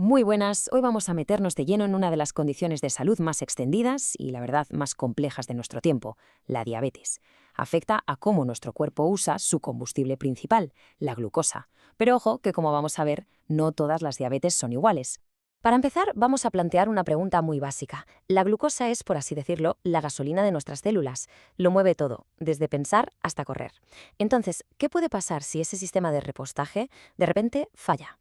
Muy buenas, hoy vamos a meternos de lleno en una de las condiciones de salud más extendidas y, la verdad, más complejas de nuestro tiempo, la diabetes. Afecta a cómo nuestro cuerpo usa su combustible principal, la glucosa. Pero ojo que, como vamos a ver, no todas las diabetes son iguales. Para empezar, vamos a plantear una pregunta muy básica. La glucosa es, por así decirlo, la gasolina de nuestras células. Lo mueve todo, desde pensar hasta correr. Entonces, ¿qué puede pasar si ese sistema de repostaje de repente falla?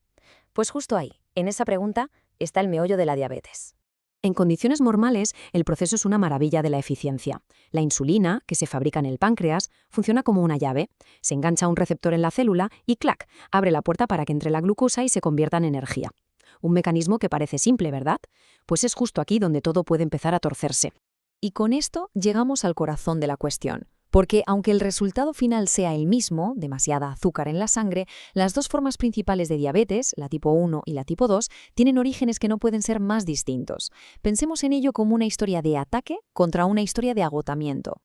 Pues justo ahí, en esa pregunta, está el meollo de la diabetes. En condiciones normales, el proceso es una maravilla de la eficiencia. La insulina, que se fabrica en el páncreas, funciona como una llave. Se engancha a un receptor en la célula y ¡clac!, abre la puerta para que entre la glucosa y se convierta en energía. Un mecanismo que parece simple, ¿verdad? Pues es justo aquí donde todo puede empezar a torcerse. Y con esto llegamos al corazón de la cuestión. Porque aunque el resultado final sea el mismo, demasiada azúcar en la sangre, las dos formas principales de diabetes, la tipo 1 y la tipo 2, tienen orígenes que no pueden ser más distintos. Pensemos en ello como una historia de ataque contra una historia de agotamiento.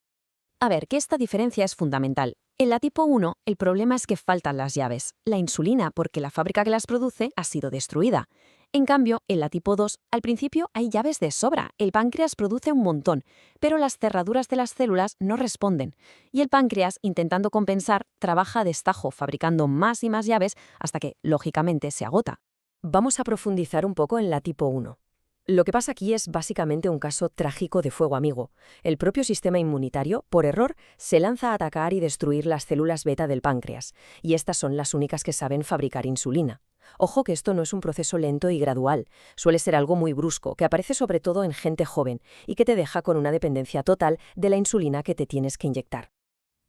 A ver, que esta diferencia es fundamental. En la tipo 1, el problema es que faltan las llaves, la insulina, porque la fábrica que las produce ha sido destruida. En cambio, en la tipo 2, al principio hay llaves de sobra, el páncreas produce un montón, pero las cerraduras de las células no responden. Y el páncreas, intentando compensar, trabaja a destajo, fabricando más y más llaves hasta que, lógicamente, se agota. Vamos a profundizar un poco en la tipo 1. Lo que pasa aquí es básicamente un caso trágico de fuego amigo. El propio sistema inmunitario, por error, se lanza a atacar y destruir las células beta del páncreas, y estas son las únicas que saben fabricar insulina. Ojo que esto no es un proceso lento y gradual, suele ser algo muy brusco, que aparece sobre todo en gente joven y que te deja con una dependencia total de la insulina que te tienes que inyectar.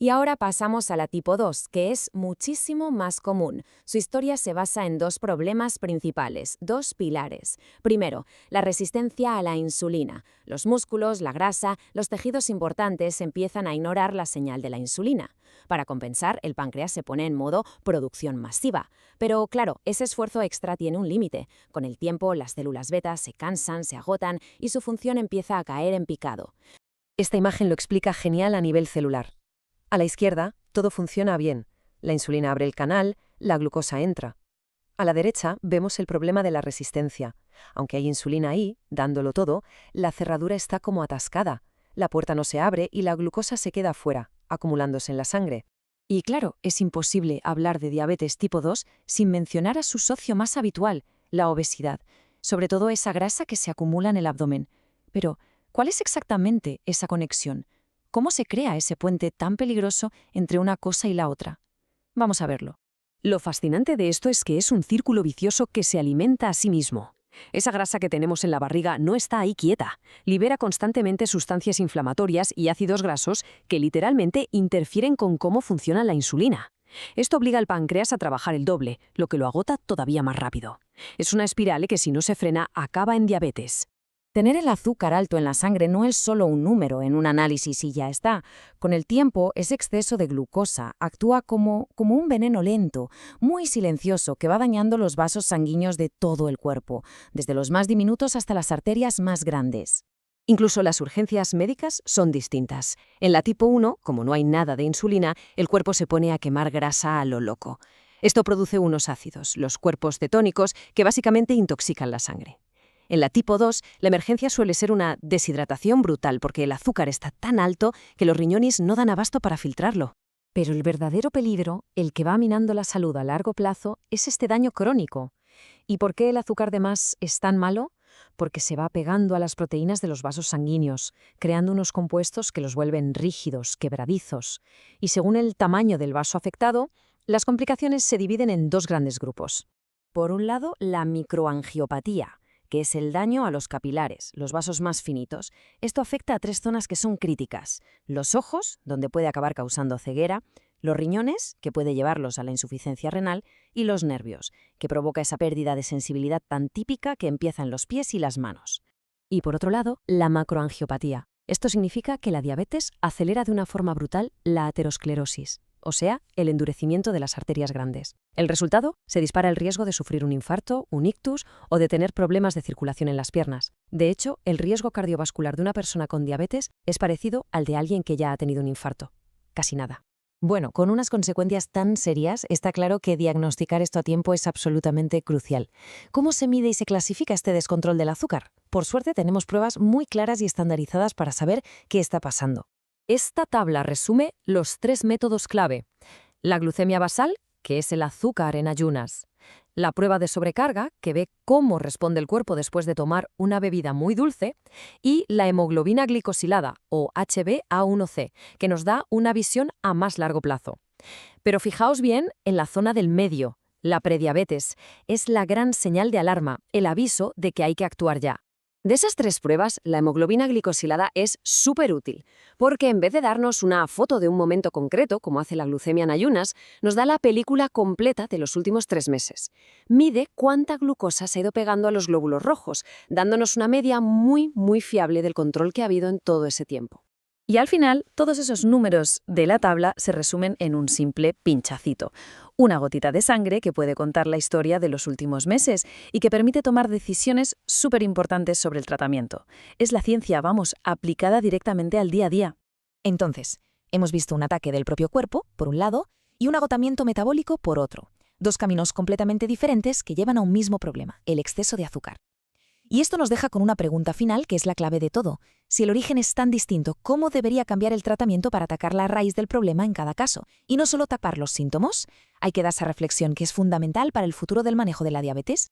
Y ahora pasamos a la tipo 2, que es muchísimo más común. Su historia se basa en dos problemas principales, dos pilares. Primero, la resistencia a la insulina. Los músculos, la grasa, los tejidos importantes empiezan a ignorar la señal de la insulina. Para compensar, el páncreas se pone en modo producción masiva. Pero claro, ese esfuerzo extra tiene un límite. Con el tiempo, las células beta se cansan, se agotan y su función empieza a caer en picado. Esta imagen lo explica genial a nivel celular. A la izquierda, todo funciona bien. La insulina abre el canal, la glucosa entra. A la derecha, vemos el problema de la resistencia. Aunque hay insulina ahí, dándolo todo, la cerradura está como atascada. La puerta no se abre y la glucosa se queda fuera, acumulándose en la sangre. Y claro, es imposible hablar de diabetes tipo 2 sin mencionar a su socio más habitual, la obesidad, sobre todo esa grasa que se acumula en el abdomen. Pero, ¿cuál es exactamente esa conexión? ¿Cómo se crea ese puente tan peligroso entre una cosa y la otra? Vamos a verlo. Lo fascinante de esto es que es un círculo vicioso que se alimenta a sí mismo. Esa grasa que tenemos en la barriga no está ahí quieta. Libera constantemente sustancias inflamatorias y ácidos grasos que literalmente interfieren con cómo funciona la insulina. Esto obliga al páncreas a trabajar el doble, lo que lo agota todavía más rápido. Es una espiral que si no se frena acaba en diabetes. Tener el azúcar alto en la sangre no es solo un número en un análisis y ya está. Con el tiempo, ese exceso de glucosa actúa como un veneno lento, muy silencioso, que va dañando los vasos sanguíneos de todo el cuerpo, desde los más diminutos hasta las arterias más grandes. Incluso las urgencias médicas son distintas. En la tipo 1, como no hay nada de insulina, el cuerpo se pone a quemar grasa a lo loco. Esto produce unos ácidos, los cuerpos cetónicos, que básicamente intoxican la sangre. En la tipo 2, la emergencia suele ser una deshidratación brutal porque el azúcar está tan alto que los riñones no dan abasto para filtrarlo. Pero el verdadero peligro, el que va minando la salud a largo plazo, es este daño crónico. ¿Y por qué el azúcar de más es tan malo? Porque se va pegando a las proteínas de los vasos sanguíneos, creando unos compuestos que los vuelven rígidos, quebradizos. Y según el tamaño del vaso afectado, las complicaciones se dividen en dos grandes grupos. Por un lado, la microangiopatía, que es el daño a los capilares, los vasos más finitos. Esto afecta a tres zonas que son críticas: los ojos, donde puede acabar causando ceguera, los riñones, que puede llevarlos a la insuficiencia renal, y los nervios, que provoca esa pérdida de sensibilidad tan típica que empieza en los pies y las manos. Y por otro lado, la macroangiopatía. Esto significa que la diabetes acelera de una forma brutal la aterosclerosis, o sea, el endurecimiento de las arterias grandes. El resultado, se dispara el riesgo de sufrir un infarto, un ictus o de tener problemas de circulación en las piernas. De hecho, el riesgo cardiovascular de una persona con diabetes es parecido al de alguien que ya ha tenido un infarto. Casi nada. Bueno, con unas consecuencias tan serias, está claro que diagnosticar esto a tiempo es absolutamente crucial. ¿Cómo se mide y se clasifica este descontrol del azúcar? Por suerte tenemos pruebas muy claras y estandarizadas para saber qué está pasando. Esta tabla resume los 3 métodos clave. La glucemia basal, que es el azúcar en ayunas. La prueba de sobrecarga, que ve cómo responde el cuerpo después de tomar una bebida muy dulce. Y la hemoglobina glicosilada, o HbA1c, que nos da una visión a más largo plazo. Pero fijaos bien en la zona del medio. La prediabetes es la gran señal de alarma, el aviso de que hay que actuar ya. De esas 3 pruebas, la hemoglobina glicosilada es súper útil, porque en vez de darnos una foto de un momento concreto, como hace la glucemia en ayunas, nos da la película completa de los últimos 3 meses. Mide cuánta glucosa se ha ido pegando a los glóbulos rojos, dándonos una media muy fiable del control que ha habido en todo ese tiempo. Y al final, todos esos números de la tabla se resumen en un simple pinchacito. Una gotita de sangre que puede contar la historia de los últimos meses y que permite tomar decisiones súper importantes sobre el tratamiento. Es la ciencia, vamos, aplicada directamente al día a día. Entonces, hemos visto un ataque del propio cuerpo, por un lado, y un agotamiento metabólico, por otro. Dos caminos completamente diferentes que llevan a un mismo problema, el exceso de azúcar. Y esto nos deja con una pregunta final que es la clave de todo. Si el origen es tan distinto, ¿cómo debería cambiar el tratamiento para atacar la raíz del problema en cada caso? Y no solo tapar los síntomas. Hay que dar esa reflexión que es fundamental para el futuro del manejo de la diabetes.